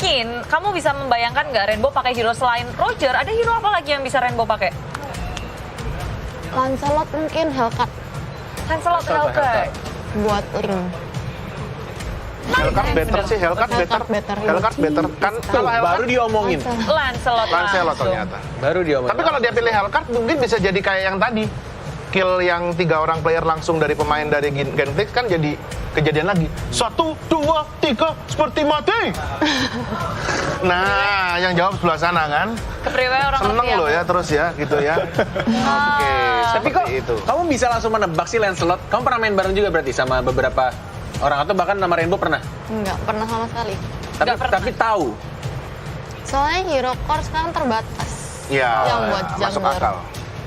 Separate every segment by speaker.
Speaker 1: mungkin kamu bisa membayangkan nggak Rainbow pakai hero selain Roger? Ada hero apa lagi yang bisa Rainbow pakai?
Speaker 2: Lancelot mungkin, Hellcat
Speaker 1: Lancelot, Hellcat.
Speaker 2: buat Link.
Speaker 3: Hellcat better sih, Hellcat better. Hellcat better. Kan kalau
Speaker 4: Baru
Speaker 3: Hellcat
Speaker 4: diomongin.
Speaker 1: Lancelot
Speaker 3: Lancelot
Speaker 1: langsung.
Speaker 3: ternyata.
Speaker 4: Baru diomongin.
Speaker 3: Tapi kalau dia pilih Hellcat mungkin bisa jadi kayak yang tadi. Kill yang 3 orang player langsung dari pemain dari Genflix kan jadi kejadian lagi. 1, 2, 3 seperti mati. Nah, yang jawab sebelah sana kan.
Speaker 1: Kepriwe orang
Speaker 3: Seneng
Speaker 1: Rupiah.
Speaker 3: loh ya terus ya gitu ya. Oke,
Speaker 4: Tapi kok
Speaker 3: seperti itu.
Speaker 4: kamu bisa langsung menebak sih Lancelot? Kamu pernah main bareng juga berarti sama beberapa orang atau bahkan nama Rainbow pernah?
Speaker 2: Nggak pernah sama sekali.
Speaker 1: Nggak pernah.
Speaker 4: Tapi tahu.
Speaker 2: Soalnya hero core sekarang terbatas.
Speaker 3: Ya,
Speaker 2: Yang buat
Speaker 3: masuk
Speaker 2: jungler.
Speaker 3: akal.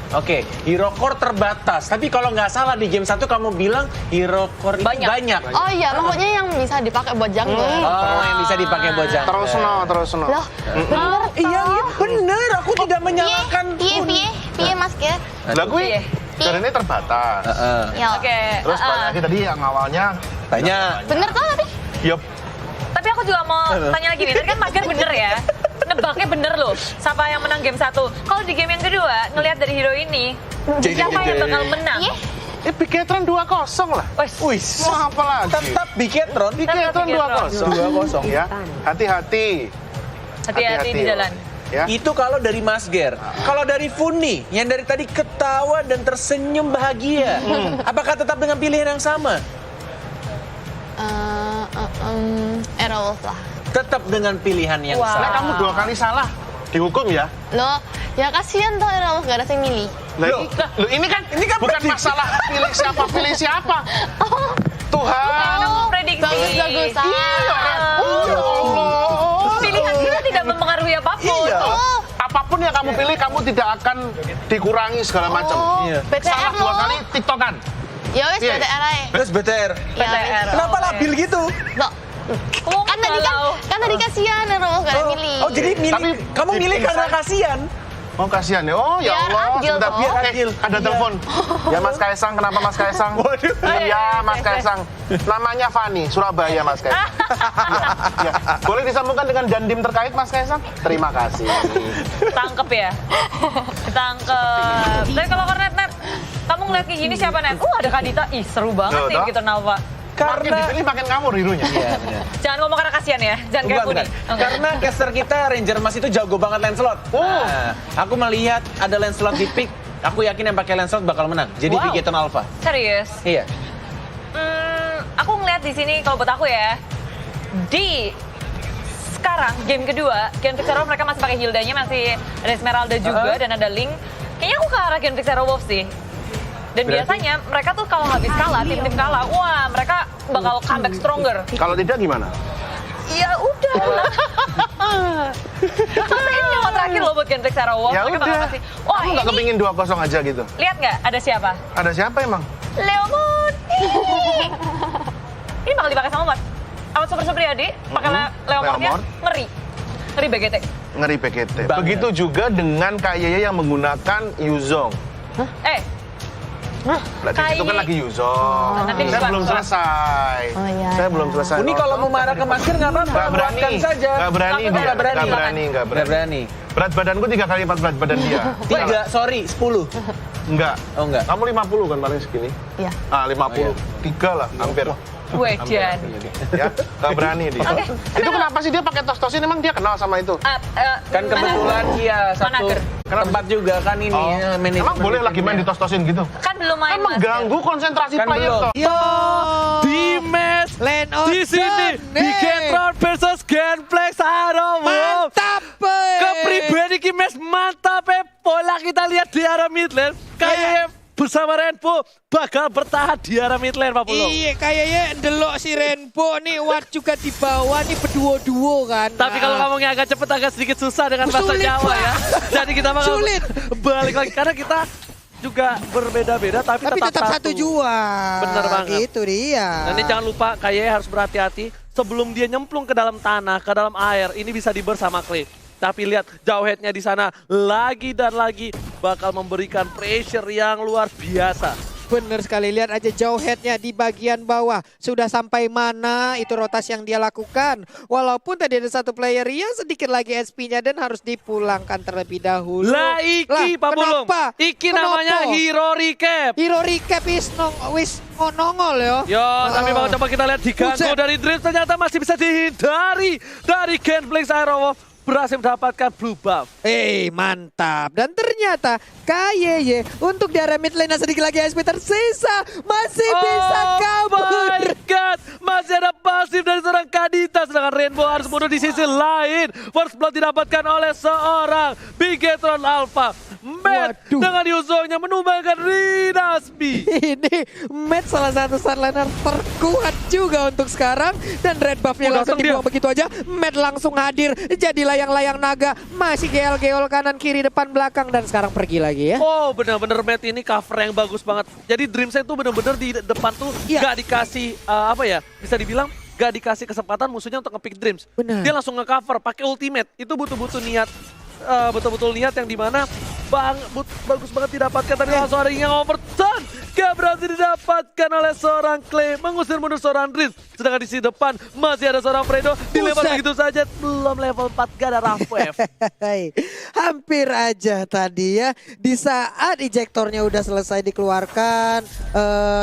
Speaker 4: Oke, hero core terbatas. Tapi kalau nggak salah di game 1 kamu bilang hero core itu
Speaker 1: Banyak.
Speaker 4: banyak.
Speaker 2: Oh iya, maksudnya yang bisa dipakai buat jungler.
Speaker 4: Oh, yang bisa dipakai buat jungler.
Speaker 3: Terus no.
Speaker 2: Loh, bener
Speaker 4: Iya, bener. Aku tidak menyalahkan.
Speaker 2: Piye mas ya?
Speaker 3: Lah gue
Speaker 1: Iya.
Speaker 3: dan ini terbatas.
Speaker 4: Heeh.
Speaker 2: Ya.
Speaker 1: Oke.
Speaker 3: Terus balik lagi tadi yang awalnya
Speaker 4: Banyak.
Speaker 2: Bener kok tapi?
Speaker 3: yup.
Speaker 1: Tapi aku juga mau tanya lagi nih, tadi kan Mas Gar bener ya? Nebaknya bener loh, siapa yang menang game 1. Kalau di game yang kedua, ngelihat dari hero ini, siapa yang bakal menang?
Speaker 2: Iya.
Speaker 3: Biketron 2-0 lah.
Speaker 1: Wes,
Speaker 4: Wih,
Speaker 3: Mau apa lagi?
Speaker 4: tetap Biketron.
Speaker 3: Biketron
Speaker 1: Biketron.
Speaker 3: 2-0 ya. Hati-hati.
Speaker 1: hati-hati di
Speaker 3: loh.
Speaker 1: jalan.
Speaker 3: Ya.
Speaker 4: Itu kalau dari Mas Ger. Kalau dari Funi, yang dari tadi ketawa dan tersenyum bahagia. Apakah tetap dengan pilihan yang sama?
Speaker 2: Aerowolf lah.
Speaker 4: Tetap dengan pilihan yang
Speaker 1: Wah.
Speaker 3: Nah,
Speaker 4: sama.
Speaker 3: kamu 2 kali salah. Dihukum ya.
Speaker 2: Loh, ya kasihan tuh Aerowolf gak ada yang milih.
Speaker 3: Loh, ini kan bukan masalah pilih siapa. Tuhan.
Speaker 1: Kamu prediksi.
Speaker 2: Bagus-bagusan.
Speaker 1: Pilihan kita tidak mempengaruhi apapun.
Speaker 3: Iya.
Speaker 2: Oh.
Speaker 3: Apapun yang kamu pilih, kamu tidak akan dikurangi segala macam.
Speaker 2: Oh,
Speaker 4: Iya.
Speaker 2: BTR
Speaker 3: Salah 2
Speaker 2: loh.
Speaker 3: kali tiktokan.
Speaker 2: Ya wis
Speaker 3: Iya.
Speaker 2: BTR aja.
Speaker 4: Terus BTR.
Speaker 2: Ya,
Speaker 1: BTR.
Speaker 2: wis.
Speaker 4: Kenapa
Speaker 1: Oke.
Speaker 4: labil gitu?
Speaker 2: Loh,
Speaker 1: Kamu
Speaker 2: kan tadi kasihan Aerowolf gak ada yang milih.
Speaker 4: Oh, jadi milih,
Speaker 3: Tapi
Speaker 4: kamu
Speaker 3: di
Speaker 4: milih
Speaker 3: tim
Speaker 4: karena
Speaker 3: saya-
Speaker 4: kasihan?
Speaker 3: Oh kasihan ya. Oh ya
Speaker 2: Biar
Speaker 3: Allah.
Speaker 2: adil
Speaker 3: Sebentar,
Speaker 2: dong.
Speaker 4: Biar adil.
Speaker 3: Ada telepon. Ya Mas Kaisang, kenapa Mas Kaisang?
Speaker 4: Waduh.
Speaker 3: Iya Mas Kaisang. Namanya Fani, Surabaya Mas Kaisang. Ya. Boleh disambungkan dengan dandim terkait Mas Kaisang? Terima kasih.
Speaker 1: Tangkep ya. Tangkep. Tapi kalau Kornet, Net, kamu ngeliat kayak gini siapa, Net? Ada Kadita. Ih, seru banget
Speaker 3: Tuh,
Speaker 1: nih
Speaker 3: toh.
Speaker 1: gitu Nalva.
Speaker 3: Makin dipilih makin ngawur hero-nya.
Speaker 4: Iya, benar.
Speaker 1: Jangan ngomong karena kasihan ya. Jangan kayak aku nih. Oke.
Speaker 4: Karena caster kita Ranger Mas itu jago banget Lancelot.
Speaker 3: Oh.
Speaker 4: Nah, aku melihat ada Lancelot di pick, aku yakin yang pakai Lancelot bakal menang. Jadi
Speaker 1: Wow.
Speaker 4: Biketron Alpha.
Speaker 1: Serius.
Speaker 4: Iya.
Speaker 1: Aku ngeliat di sini kalau buat aku ya, di sekarang game kedua, Genflix Aerowolf mereka masih pakai Hildanya, masih ada Esmeralda juga dan ada Link. Kayaknya aku ke arah Genflix Aerowolf sih. Dan
Speaker 4: Berarti-
Speaker 1: biasanya mereka tuh kalau habis kalah, tim-tim kalah, wah mereka bakal comeback stronger.
Speaker 3: Kalau tidak gimana?
Speaker 1: Ya udah. Masa ini nyawa terakhir loh buat Genflix Aerowolf.
Speaker 3: Ya
Speaker 1: mereka bakal
Speaker 3: udah.
Speaker 1: kasih. Wah
Speaker 3: Aku nggak
Speaker 1: ini,
Speaker 3: kepingin 2-0 aja gitu.
Speaker 1: lihat nggak ada siapa?
Speaker 3: Ada siapa emang?
Speaker 1: Leomon. Ini bakal dipakai sama Mat. Amat Super Supriyadi pakai Leomordnya
Speaker 3: Leomord.
Speaker 1: ngeri. Ngeri BGT.
Speaker 3: Ngeri PKT.
Speaker 4: Banget.
Speaker 3: Begitu juga dengan KYY yang menggunakan Yuzong. Berarti itu kan
Speaker 1: Kai-
Speaker 3: lagi Yuzong.
Speaker 1: Nanti
Speaker 3: Saya
Speaker 1: bisa.
Speaker 3: belum selesai.
Speaker 2: Oh, iya.
Speaker 3: Saya belum selesai.
Speaker 4: Ini kalau mau marah ke Mas Ger nggak apa-apa,
Speaker 3: Nggak berani.
Speaker 4: buatkan saja.
Speaker 3: Nggak berani
Speaker 1: Langsung
Speaker 3: dia.
Speaker 1: nggak berani.
Speaker 3: Nggak berani. Nggak
Speaker 4: Nggak
Speaker 3: berani.
Speaker 4: berani.
Speaker 3: Berat badanku 3 kali lipat berat badan dia.
Speaker 4: 3, sorry, 10.
Speaker 3: Enggak.
Speaker 4: Oh, enggak.
Speaker 3: Kamu 50 kan paling segini?
Speaker 2: Iya.
Speaker 3: Ah, 50.
Speaker 4: Oh, iya.
Speaker 3: 3 lah, hampir.
Speaker 1: Wedan.
Speaker 3: Ya, nggak berani dia.
Speaker 1: Oke.
Speaker 3: Itu kenapa sih dia pakai tos-tosin? Emang dia kenal sama itu?
Speaker 4: Kan kebetulan iya satu
Speaker 1: Manager.
Speaker 4: tempat juga kan ini.
Speaker 3: Emang boleh lagi main di tos-tosin gitu?
Speaker 1: Kan belum main
Speaker 3: Kan
Speaker 1: Mas.
Speaker 3: mengganggu konsentrasi
Speaker 4: Kan
Speaker 3: player
Speaker 4: belum.
Speaker 3: toh.
Speaker 5: Yo, di match
Speaker 6: Land on
Speaker 5: di sini Biketron versus Genflix Aerowolf.
Speaker 6: Mantap, boy.
Speaker 5: Kepribadi ki match mantap bola kita lihat di arah mid lane. Kayaknya bersama Rainbow bakal bertahan di arah mid lane Pak Pulung.
Speaker 6: Iya, kayaknya ndelok si Rainbow nih, Watt juga di bawah nih berduo-duo kan.
Speaker 5: Tapi kalau ngomongnya agak cepet agak sedikit susah dengan bahasa
Speaker 6: Sulit,
Speaker 5: Jawa
Speaker 6: Pak.
Speaker 5: ya. Jadi kita bakal
Speaker 6: Sulit.
Speaker 5: balik lagi karena kita juga berbeda-beda tapi,
Speaker 6: Tapi tetap satu jua.
Speaker 5: Bener banget.
Speaker 6: Itu dia.
Speaker 5: Dan ini jangan lupa kayaknya harus berhati-hati sebelum dia nyemplung ke dalam tanah, ke dalam air. Ini bisa diber sama Clay. Tapi lihat jauh headnya di sana lagi dan lagi bakal memberikan pressure yang luar biasa.
Speaker 6: Bener sekali, lihat aja jauh headnya di bagian bawah. Sudah sampai mana itu rotasi yang dia lakukan. Walaupun tadi ada satu player yang sedikit lagi SP-nya dan harus dipulangkan terlebih dahulu.
Speaker 5: Lah iki Pak Pulung.
Speaker 6: kenapa?
Speaker 5: Iki namanya
Speaker 6: Kenapa?
Speaker 5: Hero Recap.
Speaker 6: Hero Recap wis nongol ya.
Speaker 5: Yo, tapi mau coba kita lihat diganggu
Speaker 6: Buset.
Speaker 5: dari Dreams ternyata masih bisa dihindari dari Genflix Aerowolf. Berhasil mendapatkan blue buff.
Speaker 6: Mantap. Dan ternyata KYY untuk di area mid lane sedikit lagi SP tersisa. Masih bisa kabur.
Speaker 5: Oh my god, masih ada pasif dari seorang Kadita. Sedangkan Rainbow harus mundur di sisi lain. First blood didapatkan oleh seorang Bigetron Alpha. Matt
Speaker 6: Waduh.
Speaker 5: dengan Yuzonya menumbangkan Rinasmi.
Speaker 6: Ini Matt salah satu startliner terkuat juga untuk sekarang. Dan red buffnya
Speaker 5: Oh,
Speaker 6: langsung
Speaker 5: datang dia.
Speaker 6: dibuang begitu aja. Matt langsung hadir jadi layang-layang naga. Masih geol-geol kanan kiri depan belakang. Dan sekarang pergi lagi ya.
Speaker 5: Oh benar-benar Matt ini cover yang bagus banget. Jadi Dreamsnya itu benar-benar di depan tuh
Speaker 6: Iya.
Speaker 5: gak dikasih apa ya, bisa dibilang gak dikasih kesempatan musuhnya untuk nge-pick Dreams.
Speaker 6: Benar.
Speaker 5: Dia langsung nge-cover pakai ultimate. Itu butuh-butuh niat, betul-betul niat yang dimana bagus banget didapatkan. Tadi langsung ada yang overturn. Gak berhasil didapatkan oleh seorang Clay. Mengusir mundur seorang Dreams. Sedangkan di sisi depan masih ada seorang Fredo. Dilempar
Speaker 6: Buset.
Speaker 5: begitu saja. Belum level 4 gak ada rough wave.
Speaker 6: Hampir aja tadi ya. Di saat ejektornya udah selesai dikeluarkan,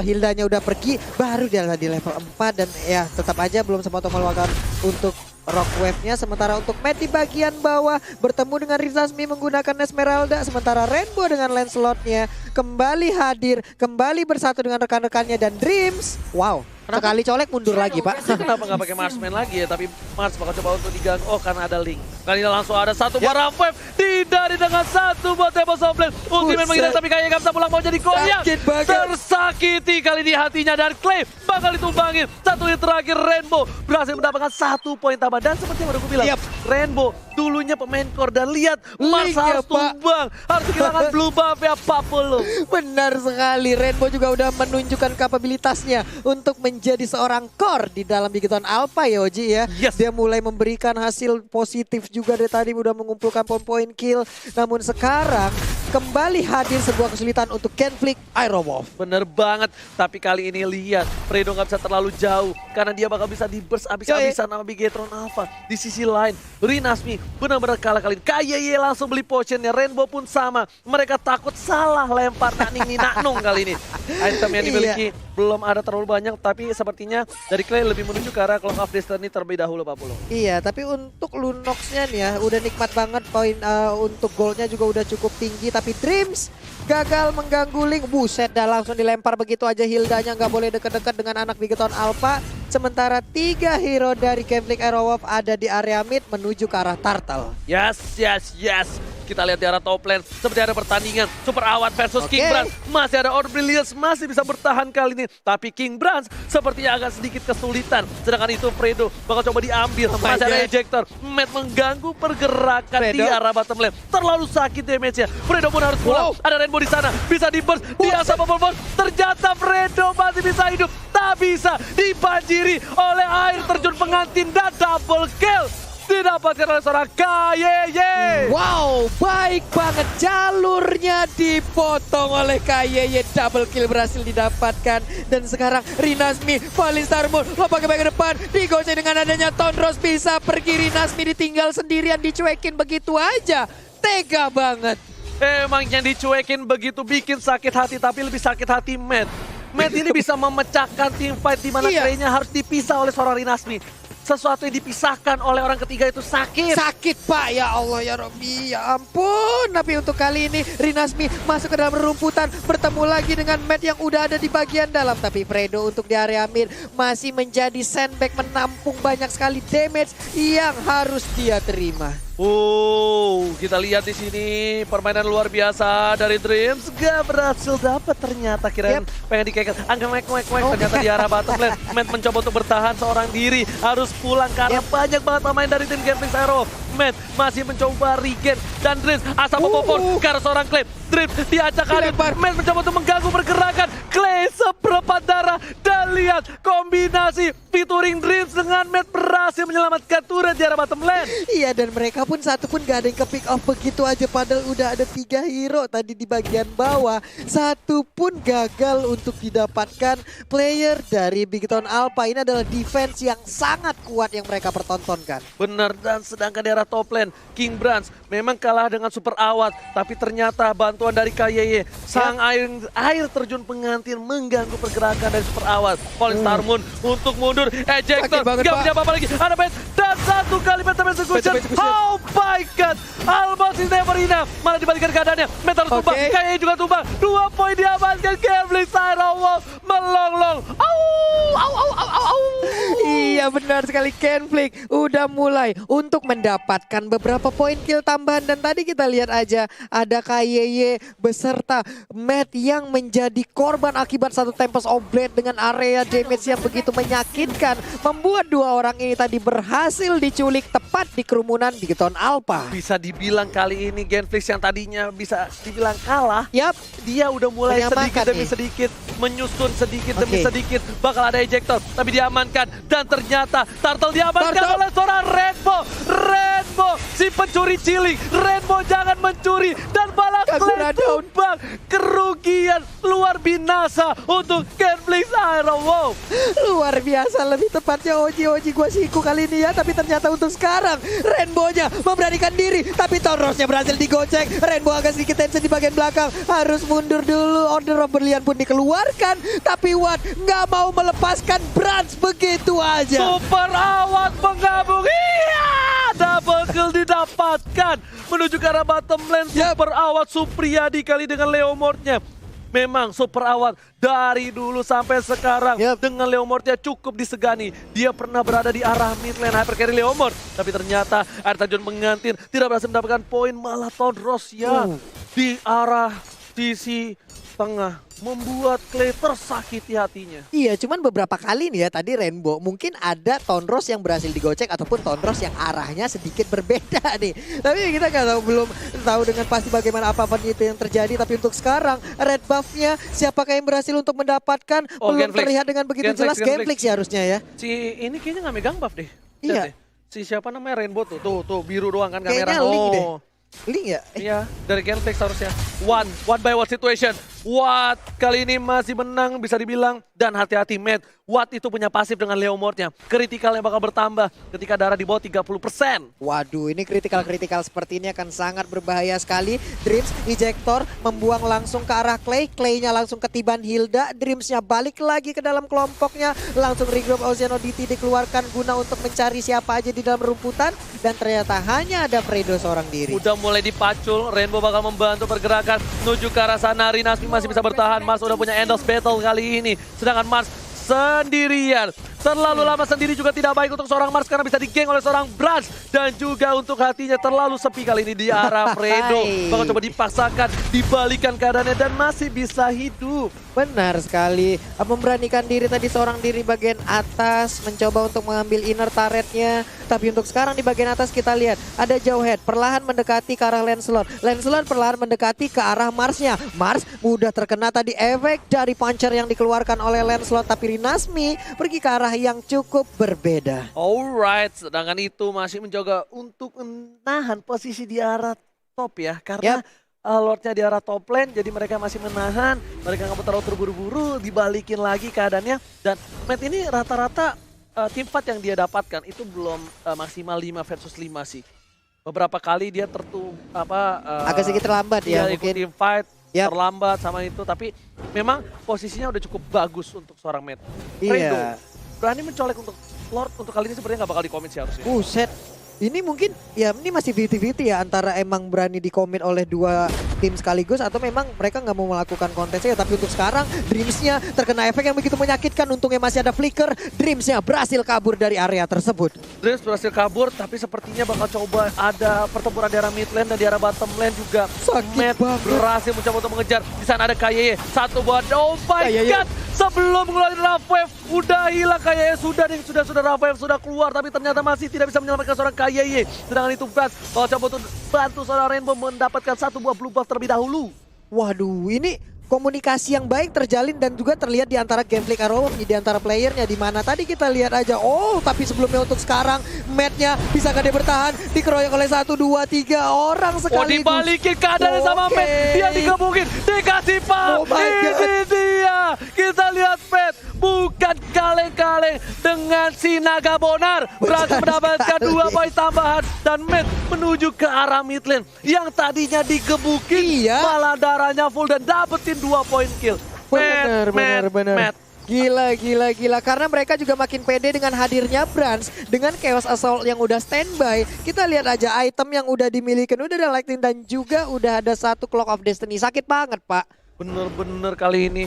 Speaker 6: Hildanya udah pergi, baru dia di level 4 dan ya tetap aja belum sempat melakukan untuk rock wave-nya. Sementara untuk Matt di bagian bawah bertemu dengan Rizasmi menggunakan Esmeralda. Sementara Rainbow dengan Lancelot-nya kembali hadir, kembali bersatu dengan rekan-rekannya dan Dreams. Wow, sekali colek mundur lagi Pak.
Speaker 5: Kenapa nggak pakai Marsman lagi ya? Tapi Mars bakal coba untuk diganggu. Oh karena ada Link. Kali ini langsung ada satu para wave. Dihindari dengan satu buat Table Softblade. Ultimate
Speaker 6: Buset.
Speaker 5: menghindar tapi kayaknya nggak bisa pulang. Mau jadi goyang.
Speaker 6: Sakit banget.
Speaker 5: Tersakiti kali ini hatinya. Dan Clay bakal ditumbangin. Satu hit terakhir Rainbow berhasil mendapatkan 1 poin tambah. Dan seperti yang udah gue bilang.
Speaker 6: Yap.
Speaker 5: Rainbow dulunya pemain core. Dan lihat Mars
Speaker 6: Link ya,
Speaker 5: harus
Speaker 6: Pak.
Speaker 5: tumbang. Harus kehilangan blue buff ya Pak Pulung.
Speaker 6: Benar sekali, Rainbow juga udah menunjukkan kapabilitasnya untuk menjadi seorang core di dalam Bigetron Alpha ya Oji ya.
Speaker 5: Yes.
Speaker 6: Dia mulai memberikan hasil positif juga dari tadi udah mengumpulkan poin kill. Namun sekarang kembali hadir sebuah kesulitan untuk Genflix Aerowolf.
Speaker 5: Bener banget, tapi kali ini lihat Fredo nggak bisa terlalu jauh karena dia bakal bisa di burst abis-abisan sama Bigetron Alpha. Di sisi lain, Rinasmi benar-benar kalah kali ini. KYY langsung beli potionnya, Rainbow pun sama. Mereka takut salah lempar Nakning Naknung kali ini. Item yang dimiliki belum ada terlalu banyak, tapi sepertinya dari Clay lebih menuju ke arah Clock of Destiny terlebih dahulu Pak Pulung.
Speaker 6: Iya, tapi untuk Lunox-nya nih ya udah nikmat banget poin untuk goalnya juga udah cukup tinggi. Tapi Dreams gagal mengganggu Link. Buset, dah langsung dilempar begitu aja. Hildanya nggak boleh deket-deket dengan anak Bigetron Alpha. Sementara 3 hero dari Genflix Aerowolf ada di area mid menuju ke arah Turtle.
Speaker 5: Yes. Kita lihat di arah top lane, seperti ada pertandingan Super Award versus
Speaker 6: Oke.
Speaker 5: King Brans. Masih ada Orb Brilliance, masih bisa bertahan kali ini. Tapi King Brans sepertinya agak sedikit kesulitan. Sedangkan itu Fredo bakal coba diambil.
Speaker 6: Oh my
Speaker 5: Masih ada
Speaker 6: God.
Speaker 5: ejector. Matt mengganggu pergerakan di
Speaker 6: Fredo.
Speaker 5: arah bottom lane. Terlalu sakit damage-nya. Fredo pun harus pulang.
Speaker 6: Wow.
Speaker 5: Ada Rainbow di sana, bisa di burst. Dia sama Bobon. Ternyata Fredo masih bisa hidup. Tak bisa dibanjiri oleh air terjun pengantin dan double kill. Didapatkan oleh seorang KYY.
Speaker 6: Wow, baik banget. Jalurnya dipotong oleh KYY. Double kill berhasil didapatkan. Dan sekarang Rinasmi, Falling Star Moon, lompat ke bagian depan. Digoceng dengan adanya Tondros, bisa pergi. Rinasmi ditinggal sendirian, dicuekin begitu aja. Tega banget.
Speaker 5: Emang yang dicuekin begitu bikin sakit hati, tapi lebih sakit hati Matt. Matt ini bisa memecahkan tim fight di mana
Speaker 6: Iya.
Speaker 5: Clay-nya harus dipisah oleh seorang Rinasmi. Sesuatu yang dipisahkan oleh orang ketiga itu sakit.
Speaker 6: Sakit Pak, ya Allah ya Robby, ya ampun. Tapi untuk kali ini Rinasmi masuk ke dalam rumputan, bertemu lagi dengan Matt yang udah ada di bagian dalam. Tapi Fredo untuk di area mid masih menjadi sandbag, menampung banyak sekali damage yang harus dia terima.
Speaker 5: Kita lihat di sini permainan luar biasa dari Dreams. Gak berhasil dapat ternyata, kirain pengen dikeket. Angka wek. Ternyata di arah bottom lane. Matt mencoba untuk bertahan seorang diri. Harus pulang karena banyak banget pemain dari tim Genflix Aerowolf. Matt masih mencoba regen dan Dreams asal popor ke arah seorang Clay. Dream diacak-acak. Matt mencoba untuk mengganggu pergerakan Clay seperempat darah. Dan lihat kombinasi featuring Dreams dengan Matt berhasil menyelamatkan turret di arah bottom lane.
Speaker 6: Iya, dan mereka pun satu pun gak ada yang ke pick off begitu aja. Padahal udah ada 3 hero tadi di bagian bawah. Satu pun gagal untuk didapatkan player dari Bigton Alpha. Ini adalah defense yang sangat kuat yang mereka pertontonkan.
Speaker 5: Benar, dan sedangkan di arah top lane, King Branch memang kalah dengan super awat. Tapi ternyata bantuan dari KYY, sang air terjun pengantin mengganggu pergerakan dari super awat. Falling Star Moon untuk mundur, ejector,
Speaker 6: Banget,
Speaker 5: gak
Speaker 6: Pak.
Speaker 5: punya apa-apa lagi. Ada base, dan satu kali Metal Execution. Oh my god, almost is never enough. Malah dibalikan keadaannya, Metal tumbang, KYY juga tumbang. 2 poin diamankan, Gambling Siren Wolf melonglong.
Speaker 6: Iya, benar sekali. Kenflick udah mulai untuk mendapatkan beberapa poin kill tambahan. Dan tadi kita lihat aja ada KYY beserta Matt yang menjadi korban akibat satu Tempest of Blade dengan area damage yang begitu menyakitkan. Membuat 2 orang ini tadi berhasil diculik tepat di kerumunan Bigton Alpha.
Speaker 5: Bisa dibilang kali ini Genflix yang tadinya bisa dibilang kalah,
Speaker 6: Yap,
Speaker 5: dia udah mulai
Speaker 6: Menyamakan
Speaker 5: sedikit demi
Speaker 6: nih.
Speaker 5: sedikit menyusun sedikit demi
Speaker 6: Oke.
Speaker 5: sedikit. Bakal ada ejector, tapi diamankan. Dan ternyata Turtle diamankan
Speaker 6: Turtle.
Speaker 5: oleh seorang Rainbow. Rainbow, si pencuri cilik. Rainbow jangan mencuri. Dan balas
Speaker 6: Kagura
Speaker 5: Clay tumbang. Kerugian luar binasa untuk Genflix Iron Wolf.
Speaker 6: luar biasa. Lebih tepatnya Oji gua siku kali ini ya. Tapi ternyata untuk sekarang Rainbow-nya memberanikan diri. Tapi Torosnya berhasil digocek. Rainbow agak sedikit tension di bagian belakang. Harus mundur dulu. Order of Berlian pun dikeluarkan. Tapi Watt nggak mau melepaskan Branch begitu aja.
Speaker 5: Super awat menggabung. Iya, double kill didapatkan. Menuju ke arah bottom lane. Super awat Supriyadi kali dengan Leomordnya. Memang super awat dari dulu sampai sekarang dengan Leomordnya cukup disegani. Dia pernah berada di arah mid lane hyper carry Leomord. Tapi ternyata air terjun mengantin tidak berhasil mendapatkan poin. Malah Tondros ya di arah sisi tengah membuat Clay tersakiti hatinya.
Speaker 6: Iya, cuman beberapa kali nih ya tadi Rainbow mungkin ada Tondros yang berhasil digocek ataupun Tondros yang arahnya sedikit berbeda nih. Tapi kita nggak tahu, belum tahu dengan pasti bagaimana apa itu yang terjadi. Tapi untuk sekarang red buff-nya siapakah yang berhasil untuk mendapatkan belum
Speaker 5: Genflix.
Speaker 6: terlihat dengan begitu jelas. Genflix ya harusnya ya.
Speaker 5: Si ini kayaknya nggak megang buff deh.
Speaker 6: Iya.
Speaker 5: Lihat deh. Si siapa namanya Rainbow tuh biru doang kan
Speaker 6: Kayaknya
Speaker 5: kamera.
Speaker 6: Link deh. Link ya?
Speaker 5: Iya, dari Genflix harusnya. One by one situation. Watt kali ini masih menang bisa dibilang. Dan hati-hati Matt, Watt itu punya pasif dengan Leomordnya. Kritikalnya bakal bertambah ketika darah di bawah 30%.
Speaker 6: Waduh, ini kritikal seperti ini akan sangat berbahaya sekali. Dreams ejector membuang langsung ke arah Clay. Clay-nya langsung ketiban Hilda. Dreams-nya balik lagi ke dalam kelompoknya. Langsung regroup Oceano DT dikeluarkan guna untuk mencari siapa aja di dalam rumputan. Dan ternyata hanya ada Fredo seorang diri.
Speaker 5: Udah mulai dipacul, Rainbow bakal membantu pergerakan menuju ke arah sana. Rinasmi masih bisa bertahan. Mars udah punya Endless Battle kali ini. Sedangkan Mars sendirian. Terlalu lama sendiri juga tidak baik untuk seorang Mars karena bisa digeng oleh seorang Branch. Dan juga untuk hatinya terlalu sepi kali ini di arah Fredo. Bakal coba dipaksakan, dibalikan keadaannya dan masih bisa hidup.
Speaker 6: Benar sekali. Memberanikan diri tadi seorang diri bagian atas. Mencoba untuk mengambil inner turretnya. Tapi untuk sekarang di bagian atas kita lihat. Ada Jawhead perlahan mendekati ke arah Lancelot. Lancelot perlahan mendekati ke arah Marsnya. Mars mudah terkena tadi efek dari puncher yang dikeluarkan oleh Lancelot. Tapi Rinasmi pergi ke arah yang cukup berbeda.
Speaker 5: Alright, sedangkan itu masih menjaga untuk menahan posisi di arah top ya. Karena Lordnya di arah top lane, jadi mereka masih menahan. Mereka nggak mau terlalu terburu-buru, dibalikin lagi keadaannya. Dan Matt ini rata-rata team fight yang dia dapatkan itu belum maksimal 5 versus 5 sih. Beberapa kali dia
Speaker 6: agak sedikit terlambat ya
Speaker 5: ikut
Speaker 6: mungkin.
Speaker 5: team fight, terlambat sama itu. Tapi memang posisinya udah cukup bagus untuk seorang Matt. Fredo berani mencolek untuk Lord untuk kali ini sebenarnya nggak bakal di-commit sih harusnya.
Speaker 6: Buset. Ini mungkin ya ini masih 50-50 ya antara emang berani di-commit oleh 2 tim sekaligus atau memang mereka nggak mau melakukan kontesnya. Tapi untuk sekarang Dreams-nya terkena efek yang begitu menyakitkan. Untungnya masih ada flicker. Dreams-nya berhasil kabur dari area tersebut.
Speaker 5: Dreams berhasil kabur tapi sepertinya bakal coba ada pertempuran di arah mid lane dan di arah bottom lane juga.
Speaker 6: Sakit
Speaker 5: Matt
Speaker 6: banget.
Speaker 5: berhasil mencoba untuk mengejar. Di sana ada KYY. Satu buat oh my god. Sebelum ngeluarin Rough Wave udah hilang KYY sudah Rough Wave sudah keluar tapi ternyata masih tidak bisa menyelamatkan seorang KYY. Sedangkan itu Brans bakal coba untuk bantu seorang Rainbow mendapatkan satu buah blue buff terlebih dahulu.
Speaker 6: Waduh, ini komunikasi yang baik terjalin dan juga terlihat di antara Gameflick Arrow, di antara playernya, di mana tadi kita lihat aja, tapi sebelumnya untuk sekarang Matt-nya bisa nggak dia bertahan, dikeroyok oleh 1, 2, 3 orang sekaligus.
Speaker 5: Dibalikin keadaannya sama Matt, dia digebukin, dikasih pump, ini dia. Kita lihat Matt bukan kaleng-kaleng dengan si Naga Bonar, berhasil mendapatkan 2 poin tambahan dan Matt menuju ke arah mid lane yang tadinya digebukin, malah darahnya full dan dapetin 2 poin kill.
Speaker 6: Bener. Gila. Karena mereka juga makin pede dengan hadirnya Brans. Dengan Chaos Assault yang udah standby. Kita lihat aja item yang udah dimiliki. Udah ada Lightning dan juga udah ada 1 Clock of Destiny. Sakit banget, Pak.
Speaker 5: Bener-bener kali ini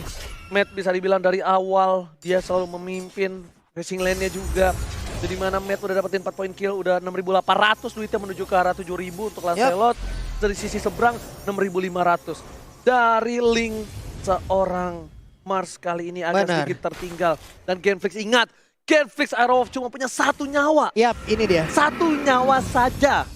Speaker 5: Matt bisa dibilang dari awal dia selalu memimpin racing lane-nya juga. Jadi mana Matt udah dapetin 4 poin kill, udah 6.800 duitnya menuju ke arah 7.000 untuk Lancelot. Dari sisi seberang 6.500. Dari link seorang Mars kali ini agak sedikit tertinggal. Dan Genflix ingat, Genflix Aerowolf cuma punya 1 nyawa.
Speaker 6: Yap, ini dia.
Speaker 5: 1 nyawa saja.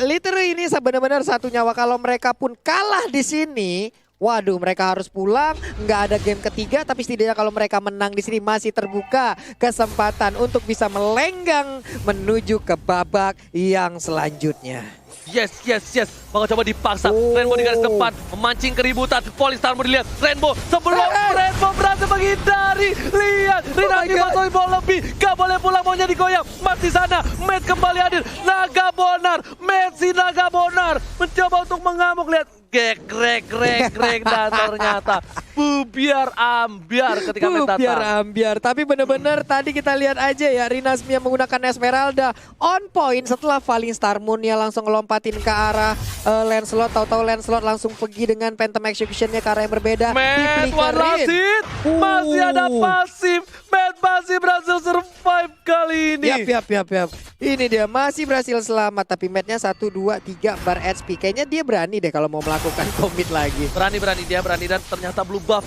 Speaker 6: Literally ini benar-benar 1 nyawa. Kalau mereka pun kalah di sini, waduh, mereka harus pulang. Nggak ada game ketiga, tapi setidaknya kalau mereka menang di sini masih terbuka kesempatan untuk bisa melenggang menuju ke babak yang selanjutnya.
Speaker 5: Yes. Bakal coba dipaksa. Rainbow di garis depan, memancing keributan. Polystar mau dilihat. Rainbow sebelum Rainbow berhasil menghindari. Lihat, Rinaldi masuk bola lebih. Gak boleh pulang, maunya digoyang. Matt di sana, Matt kembali hadir. Naga Bonar, Matt si Naga Bonar mencoba untuk mengamuk. Lihat, grek dan ternyata bubiar ambiar ketika Matt datang.
Speaker 6: Bubiar ambiar, tapi benar-benar tadi kita lihat aja ya, Rinasmi yang menggunakan Esmeralda on point setelah Falling Star Moon-nya langsung ngelompatin ke arah Lancelot. Tahu-tahu Lancelot langsung pergi dengan Phantom Execution-nya ke arah yang berbeda.
Speaker 5: Matt one last hit, masih ada pasif. Matt masih berhasil survive kali ini.
Speaker 6: Yap. Ini dia masih berhasil selamat, tapi Matt-nya 1, 2, 3 bar HP. Kayaknya dia berani deh kalau mau melakukan commit lagi.
Speaker 5: Berani dan ternyata blue buff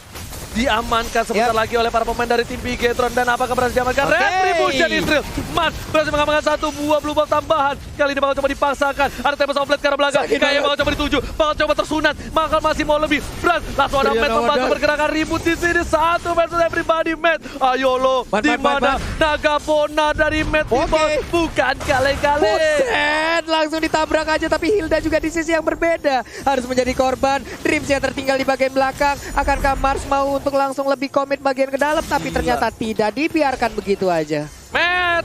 Speaker 5: diamankan sebentar lagi oleh para pemain dari tim Bigetron. Dan apakah berhasil diamankan? Retribution Israel. Mas berhasil mengamankan 1 buah blue buff tambahan. Kali ini bakal coba dipaksakan. Ada Tempest of Blade ke arah belakang. Kayaknya bakal coba dituju. Bakal coba tersunat. Bakal masih mau lebih. Brans langsung ada Matt membantu pergerakan ribut di sini. 1 versus everybody Matt. Ayo lo. Di mana Naga Bonar dari Matt bukan kaleng-kaleng.
Speaker 6: Buset, langsung ditabrak aja, tapi Hilda juga di sisi yang berbeda. Harus menjadi korban. Dreams yang tertinggal di bagian belakang. Akankah Mars mau untuk langsung lebih komit bagian ke dalam, tapi ternyata tidak, dibiarkan begitu aja.
Speaker 5: Matt.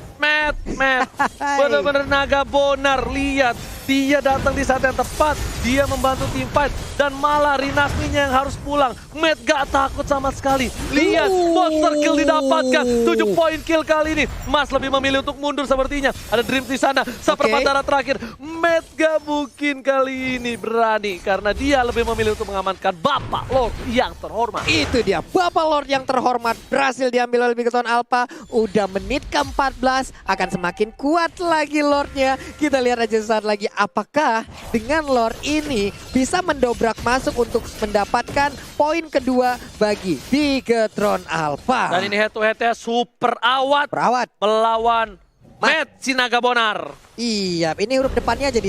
Speaker 5: Benar-benar Naga Bonar, lihat. Dia datang di saat yang tepat, dia membantu tim fight, dan malah Rinasminya yang harus pulang. Matt gak takut sama sekali. Lihat, monster kill didapatkan, 7 poin kill kali ini. Mas lebih memilih untuk mundur sepertinya. Ada Dreams di sana, seperempat darah terakhir. Matt gak mungkin kali ini berani, karena dia lebih memilih untuk mengamankan Bapak Lord yang terhormat.
Speaker 6: Itu dia, Bapak Lord yang terhormat berhasil diambil oleh Bigetron Alpha. Udah menit ke-14, akan semakin kuat lagi Lordnya. Kita lihat aja saat lagi. Apakah dengan Lord ini bisa mendobrak masuk untuk mendapatkan poin kedua bagi Bigetron Alpha.
Speaker 5: Dan ini head to headnya super awat melawan Matt si Naga Bonar.
Speaker 6: Iya, ini huruf depannya aja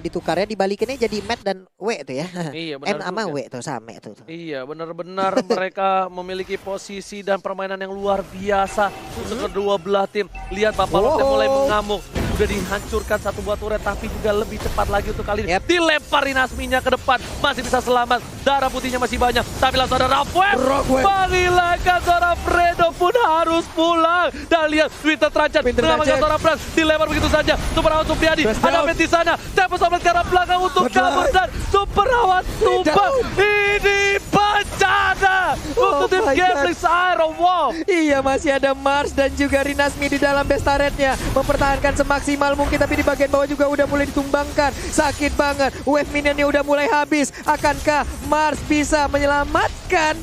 Speaker 6: ditukar ya, dibalikinnya jadi Matt dan W tuh ya.
Speaker 5: Iya, benar.
Speaker 6: M sama W tuh sama tuh.
Speaker 5: Iya, benar-benar mereka memiliki posisi dan permainan yang luar biasa untuk kedua belah tim. Lihat Bapak Lord mulai mengamuk. Udah dihancurkan 1 buah turret, tapi juga lebih cepat lagi untuk kali ini. Dilempar Rinasminya ke depan, masih bisa selamat. Darah putihnya masih banyak, tapi langsung ada Rockwave. Menghilangkan seorang Fredo pun harus pulang. Dan lihat, Twitter terancam, mengamankan seorang Brans. Dilempar begitu saja. Super Awat Supriyadi, ada Matt di sana. Tempest of Blade ke arah belakang untuk kabur, dan Super Awat tumbang. Ini bencana untuk tim Genflix Aerowolf.
Speaker 6: Iya, masih ada Mars dan juga Rinasmi di dalam base turretnya. Mempertahankan semaksimal mungkin, tapi di bagian bawah juga udah mulai ditumbangkan. Sakit banget, wave minionnya udah mulai habis. Akankah Mars bisa menyelamatkan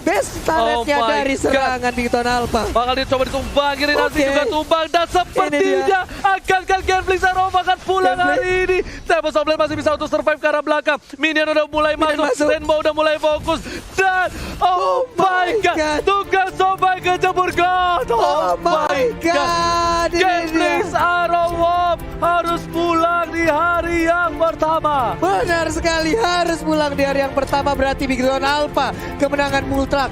Speaker 6: base turretnya dari serangan Bigetron Alpha?
Speaker 5: Bakal dicoba ditumbang, Rinasmi juga tumbang. Dan sepertinya akankah Genflix Aerowolf akan pulang hari ini. Tempest of Blade masih bisa untuk survive ke arah belakang. Minion udah mulai masuk. Rainbow udah mulai fokus. Dan oh my god, tugas sampai ke jebur god. Oh my god, Genflix Aerowolf harus pulang di hari yang pertama. pertama.
Speaker 6: Benar sekali, harus pulang di hari yang pertama berarti Big Zone Alpha kemenangan mutlak